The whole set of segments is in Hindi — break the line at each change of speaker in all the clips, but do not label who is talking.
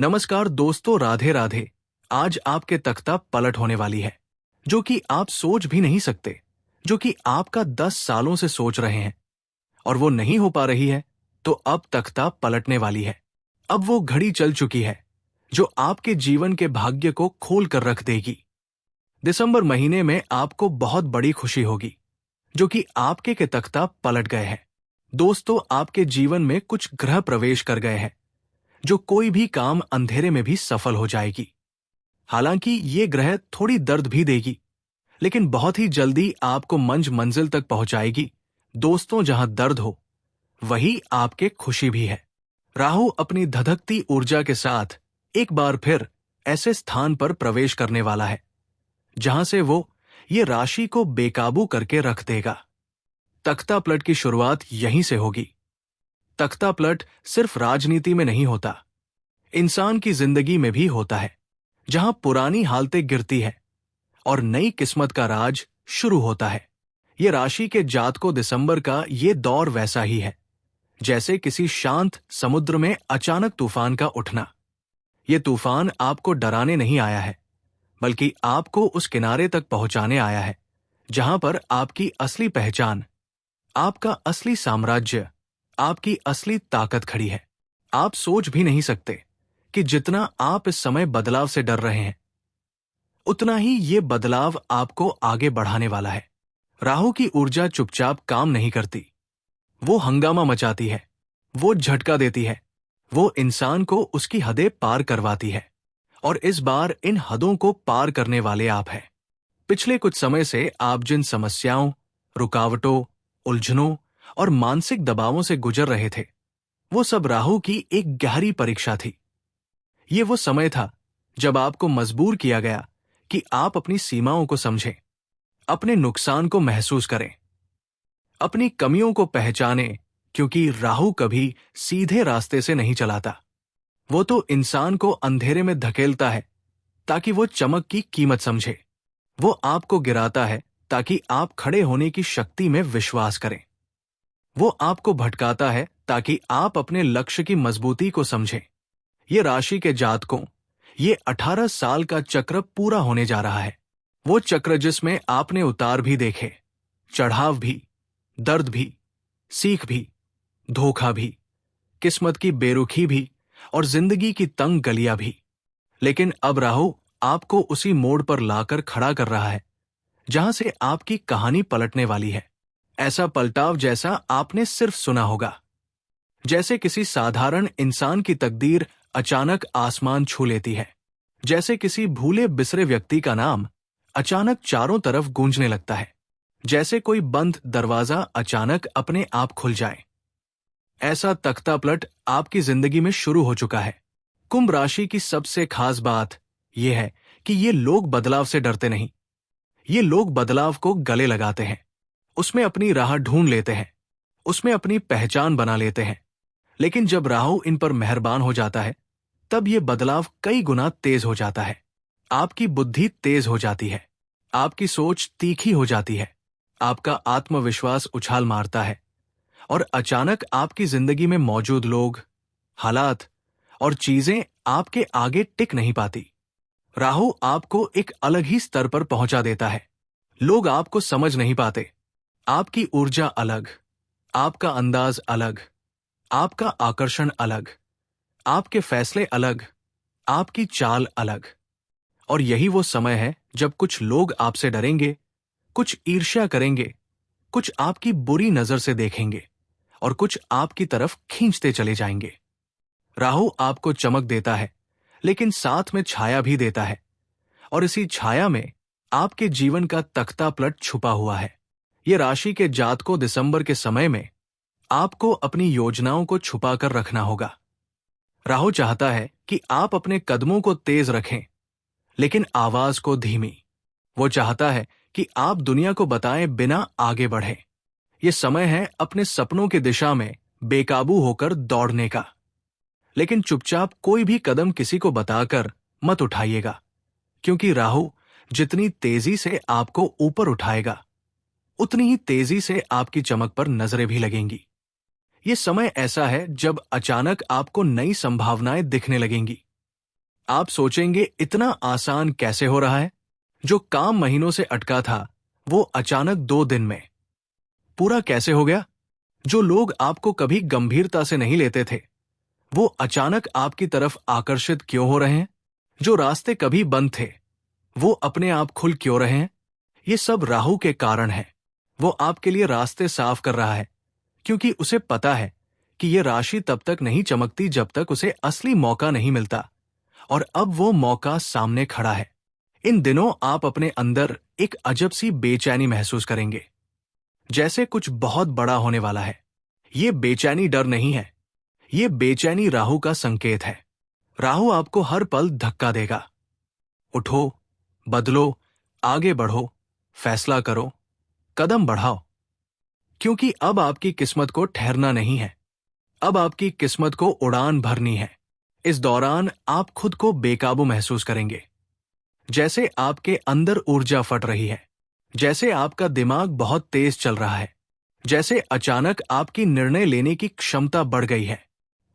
नमस्कार दोस्तों, राधे राधे। आज आपके तख्ता पलट होने वाली है, जो कि आप सोच भी नहीं सकते, जो कि आपका 10 सालों से सोच रहे हैं और वो नहीं हो पा रही है। तो अब तख्ता पलटने वाली है। अब वो घड़ी चल चुकी है जो आपके जीवन के भाग्य को खोल कर रख देगी। दिसंबर महीने में आपको बहुत बड़ी खुशी होगी, जो कि आपके के तख्ता पलट गए हैं। दोस्तों, आपके जीवन में कुछ ग्रह प्रवेश कर गए हैं, जो कोई भी काम अंधेरे में भी सफल हो जाएगी। हालांकि ये ग्रह थोड़ी दर्द भी देगी, लेकिन बहुत ही जल्दी आपको मंजिल तक पहुंचाएगी। दोस्तों, जहां दर्द हो वही आपके खुशी भी है। राहु अपनी धधकती ऊर्जा के साथ एक बार फिर ऐसे स्थान पर प्रवेश करने वाला है जहां से वो ये राशि को बेकाबू करके रख देगा। तख्ता पलट की शुरुआत यहीं से होगी। तख्ता पलट सिर्फ राजनीति में नहीं होता, इंसान की जिंदगी में भी होता है, जहां पुरानी हालतें गिरती है और नई किस्मत का राज शुरू होता है। ये राशि के जातकों दिसंबर का ये दौर वैसा ही है जैसे किसी शांत समुद्र में अचानक तूफान का उठना। ये तूफान आपको डराने नहीं आया है, बल्कि आपको उस किनारे तक पहुंचाने आया है जहां पर आपकी असली पहचान, आपका असली साम्राज्य, आपकी असली ताकत खड़ी है। आप सोच भी नहीं सकते कि जितना आप इस समय बदलाव से डर रहे हैं, उतना ही ये बदलाव आपको आगे बढ़ाने वाला है। राहु की ऊर्जा चुपचाप काम नहीं करती, वो हंगामा मचाती है, वो झटका देती है, वो इंसान को उसकी हदें पार करवाती है। और इस बार इन हदों को पार करने वाले आप हैं। पिछले कुछ समय से आप जिन समस्याओं, रुकावटों, उलझनों और मानसिक दबावों से गुजर रहे थे, वो सब राहु की एक गहरी परीक्षा थी। ये वो समय था जब आपको मजबूर किया गया कि आप अपनी सीमाओं को समझें, अपने नुकसान को महसूस करें, अपनी कमियों को पहचानें, क्योंकि राहु कभी सीधे रास्ते से नहीं चलाता। वो तो इंसान को अंधेरे में धकेलता है ताकि वो चमक की कीमत समझे। वो आपको गिराता है ताकि आप खड़े होने की शक्ति में विश्वास करें। वो आपको भटकाता है ताकि आप अपने लक्ष्य की मजबूती को समझें। ये राशि के जातकों, ये 18 साल का चक्र पूरा होने जा रहा है। वो चक्र जिसमें आपने उतार भी देखे, चढ़ाव भी, दर्द भी, सीख भी, धोखा भी, किस्मत की बेरुखी भी और जिंदगी की तंग गलियां भी। लेकिन अब राहु आपको उसी मोड़ पर लाकर खड़ा कर रहा है जहां से आपकी कहानी पलटने वाली है। ऐसा पलटाव जैसा आपने सिर्फ सुना होगा, जैसे किसी साधारण इंसान की तकदीर अचानक आसमान छू लेती है, जैसे किसी भूले बिसरे व्यक्ति का नाम अचानक चारों तरफ गूंजने लगता है, जैसे कोई बंद दरवाजा अचानक अपने आप खुल जाए। ऐसा तख्ता पलट आपकी जिंदगी में शुरू हो चुका है। कुंभ राशि की सबसे खास बात यह है कि ये लोग बदलाव से डरते नहीं। ये लोग बदलाव को गले लगाते हैं, उसमें अपनी राह ढूंढ लेते हैं, उसमें अपनी पहचान बना लेते हैं। लेकिन जब राहु इन पर मेहरबान हो जाता है, तब ये बदलाव कई गुना तेज हो जाता है। आपकी बुद्धि तेज हो जाती है, आपकी सोच तीखी हो जाती है, आपका आत्मविश्वास उछाल मारता है और अचानक आपकी जिंदगी में मौजूद लोग, हालात और चीजें आपके आगे टिक नहीं पाती। राहु आपको एक अलग ही स्तर पर पहुंचा देता है। लोग आपको समझ नहीं पाते। आपकी ऊर्जा अलग, आपका अंदाज अलग, आपका आकर्षण अलग, आपके फैसले अलग, आपकी चाल अलग। और यही वो समय है जब कुछ लोग आपसे डरेंगे, कुछ ईर्ष्या करेंगे, कुछ आपकी बुरी नजर से देखेंगे और कुछ आपकी तरफ खींचते चले जाएंगे। राहु आपको चमक देता है, लेकिन साथ में छाया भी देता है, और इसी छाया में आपके जीवन का तख्ता पलट छुपा हुआ है। ये राशि के जातकों दिसंबर के समय में आपको अपनी योजनाओं को छुपा कर रखना होगा। राहु चाहता है कि आप अपने कदमों को तेज रखें, लेकिन आवाज को धीमी। वो चाहता है कि आप दुनिया को बताएं बिना आगे बढ़े। ये समय है अपने सपनों की दिशा में बेकाबू होकर दौड़ने का। लेकिन चुपचाप कोई भी कदम किसी को बताकर मत उठाइएगा, क्योंकि राहु जितनी तेजी से आपको ऊपर उठाएगा, उतनी ही तेजी से आपकी चमक पर नजरें भी लगेंगी। ये समय ऐसा है जब अचानक आपको नई संभावनाएं दिखने लगेंगी। आप सोचेंगे इतना आसान कैसे हो रहा है? जो काम महीनों से अटका था, वो अचानक 2 दिन में पूरा कैसे हो गया? जो लोग आपको कभी गंभीरता से नहीं लेते थे, वो अचानक आपकी तरफ आकर्षित क्यों हो रहे हैं? जो रास्ते कभी बंद थे, वो अपने आप खुल क्यों रहे हैं? ये सब राहु के कारण है। वो आपके लिए रास्ते साफ कर रहा है, क्योंकि उसे पता है कि ये राशि तब तक नहीं चमकती जब तक उसे असली मौका नहीं मिलता, और अब वो मौका सामने खड़ा है। इन दिनों आप अपने अंदर एक अजब सी बेचैनी महसूस करेंगे, जैसे कुछ बहुत बड़ा होने वाला है। ये बेचैनी डर नहीं है, ये बेचैनी राहु का संकेत है। राहु आपको हर पल धक्का देगा। उठो, बदलो, आगे बढ़ो, फैसला करो, कदम बढ़ाओ, क्योंकि अब आपकी किस्मत को ठहरना नहीं है, अब आपकी किस्मत को उड़ान भरनी है। इस दौरान आप खुद को बेकाबू महसूस करेंगे, जैसे आपके अंदर ऊर्जा फट रही है, जैसे आपका दिमाग बहुत तेज चल रहा है, जैसे अचानक आपकी निर्णय लेने की क्षमता बढ़ गई है।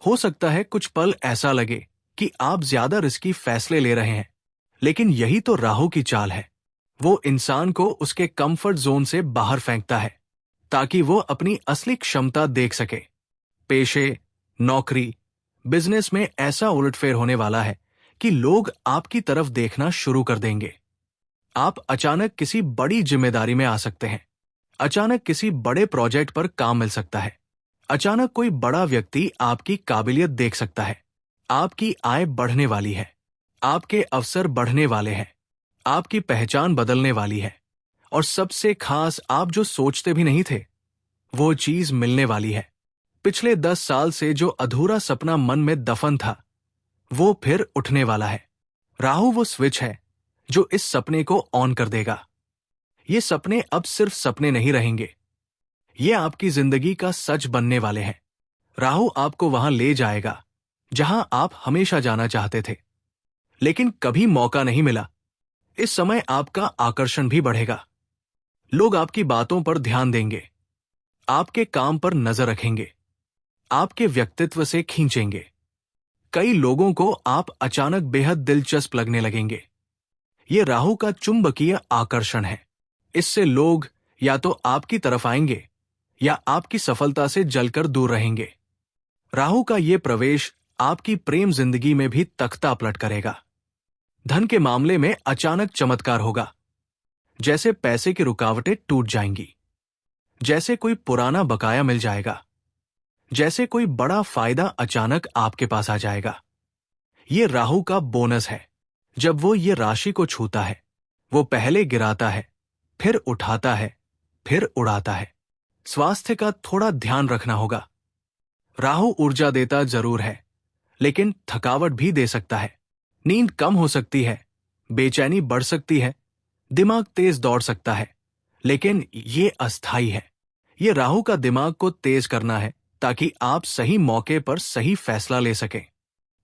हो सकता है कुछ पल ऐसा लगे कि आप ज्यादा रिस्की फैसले ले रहे हैं, लेकिन यही तो राहु की चाल है। वो इंसान को उसके कंफर्ट जोन से बाहर फेंकता है, ताकि वो अपनी असली क्षमता देख सके। पेशे, नौकरी, बिजनेस में ऐसा उलटफेर होने वाला है कि लोग आपकी तरफ देखना शुरू कर देंगे। आप अचानक किसी बड़ी जिम्मेदारी में आ सकते हैं, अचानक किसी बड़े प्रोजेक्ट पर काम मिल सकता है, अचानक कोई बड़ा व्यक्ति आपकी काबिलियत देख सकता है। आपकी आय बढ़ने वाली है, आपके अवसर बढ़ने वाले हैं, आपकी पहचान बदलने वाली है, और सबसे खास, आप जो सोचते भी नहीं थे, वो चीज मिलने वाली है। पिछले 10 साल से जो अधूरा सपना मन में दफन था, वो फिर उठने वाला है। राहु वो स्विच है जो इस सपने को ऑन कर देगा। ये सपने अब सिर्फ सपने नहीं रहेंगे, ये आपकी जिंदगी का सच बनने वाले हैं। राहु आपको वहां ले जाएगा जहां आप हमेशा जाना चाहते थे, लेकिन कभी मौका नहीं मिला। इस समय आपका आकर्षण भी बढ़ेगा। लोग आपकी बातों पर ध्यान देंगे, आपके काम पर नजर रखेंगे, आपके व्यक्तित्व से खींचेंगे। कई लोगों को आप अचानक बेहद दिलचस्प लगने लगेंगे। ये राहु का चुंबकीय आकर्षण है। इससे लोग या तो आपकी तरफ आएंगे या आपकी सफलता से जलकर दूर रहेंगे। राहु का ये प्रवेश आपकी प्रेम जिंदगी में भी तख्ता पलट करेगा। धन के मामले में अचानक चमत्कार होगा, जैसे पैसे की रुकावटें टूट जाएंगी, जैसे कोई पुराना बकाया मिल जाएगा, जैसे कोई बड़ा फायदा अचानक आपके पास आ जाएगा। ये राहु का बोनस है। जब वो ये राशि को छूता है, वो पहले गिराता है, फिर उठाता है, फिर उड़ाता है। स्वास्थ्य का थोड़ा ध्यान रखना होगा। राहु ऊर्जा देता जरूर है, लेकिन थकावट भी दे सकता है। नींद कम हो सकती है, बेचैनी बढ़ सकती है, दिमाग तेज दौड़ सकता है, लेकिन ये अस्थायी है। ये राहु का दिमाग को तेज करना है, ताकि आप सही मौके पर सही फैसला ले सकें।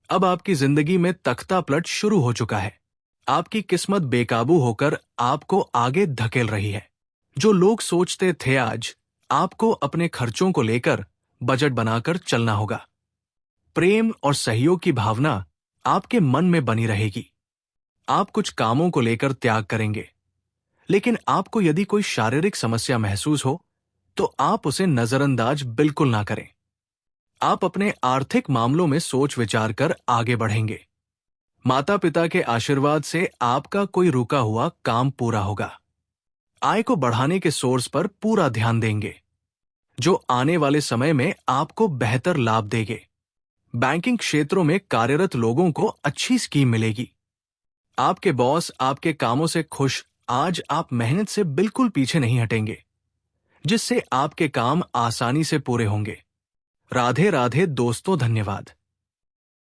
अब आपकी जिंदगी में तख्ता पलट शुरू हो चुका है। आपकी किस्मत बेकाबू होकर आपको आगे धकेल रही है। जो लोग सोचते थे, आज आपको अपने खर्चों को लेकर बजट बनाकर चलना होगा। प्रेम और सहयोग की भावना आपके मन में बनी रहेगी। आप कुछ कामों को लेकर त्याग करेंगे, लेकिन आपको यदि कोई शारीरिक समस्या महसूस हो तो आप उसे नजरअंदाज बिल्कुल ना करें। आप अपने आर्थिक मामलों में सोच विचार कर आगे बढ़ेंगे। माता पिता के आशीर्वाद से आपका कोई रुका हुआ काम पूरा होगा। आय को बढ़ाने के सोर्स पर पूरा ध्यान देंगे, जो आने वाले समय में आपको बेहतर लाभ देंगे। बैंकिंग क्षेत्रों में कार्यरत लोगों को अच्छी स्कीम मिलेगी। आपके बॉस आपके कामों से खुश। आज आप मेहनत से बिल्कुल पीछे नहीं हटेंगे, जिससे आपके काम आसानी से पूरे होंगे। राधे राधे दोस्तों, धन्यवाद।